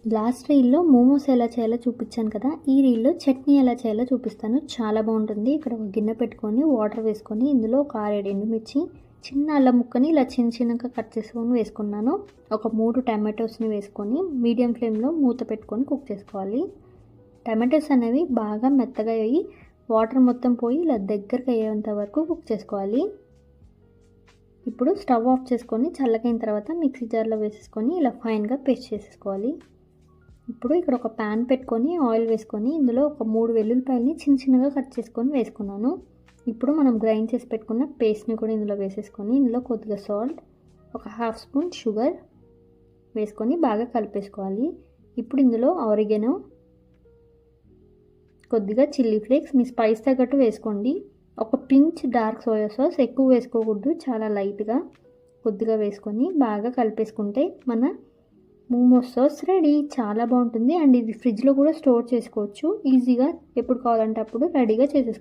Last రీల్‌లో momos ఎలా చేయాలో చూపించాను కదా! ఈ రీల్‌లో చట్నీ ఎలా చేయాలో చూపిస్తాను. చాలా బావుంటుంది. ఇక్కడ ఒక గిన్నె పెట్టుకొని వాటర్ వేసుకొని ఇందులో ఒక 6, 7 ఎండుమిర్చి, చిన్న అల్లం ముక్కని ఇలా చిన్న చిన్నగా కట్ చేసుకొని వేసుకున్నాను. ఒక 3 టమాటోస్‌ని వేసుకొని మీడియం ఫ్లేమ్‌లో మూత పెట్టుకొని కుక్ చేసుకోవాలి. టమాటోస్ అనేవి బాగా మెత్తగా అయ్యి వాటర్ మొత్తం పోయి ఇలా దగ్గరకి అయ్యేంత వరకు కుక్ చేసుకోవాలి. ఇప్పుడు స్టవ్ ఆఫ్ చేసుకొని చల్లగైన తర్వాత మిక్సీ జార్‌లో వేసేసుకొని ఇలా ఫైన్‌గా పేస్ట్ చేసేసుకోవాలి. ఇప్పుడు ఇక్కడ ఒక ప్యాన్ పెట్టుకొని ఆయిల్ వేసుకొని ఇందులో ఒక 3 వెల్లుల్లిపాయలని చిన్న చిన్నగా కట్ చేసుకొని వేసుకున్నాను. ఇప్పుడు మనం గ్రైండ్ చేసి పెట్టుకున్న పేస్ట్ని కూడా ఇందులో వేసేసుకొని ఇందులో కొద్దిగా సాల్ట్, ఒక హాఫ్ స్పూన్ షుగర్ వేసుకొని బాగా కలిపేసుకోవాలి. ఇప్పుడు ఇందులో ఆరిగెనో, కొద్దిగా చిల్లీ ఫ్లేక్స్ మీ స్పైస్ తగ్గట్టు వేసుకోండి. ఒక పించ్ డార్క్ సోయా సాస్, ఎక్కువ వేసుకోకూడదు, చాలా లైట్గా కొద్దిగా వేసుకొని బాగా కలిపేసుకుంటే మన మోమోస్ సాస్ రెడీ. చాలా బాగుంటుంది అండ్ ఇది ఫ్రిడ్జ్లో కూడా స్టోర్ చేసుకోవచ్చు ఈజీగా. ఎప్పుడు కావాలంటే అప్పుడు రెడీగా చేసేసుకోవచ్చు.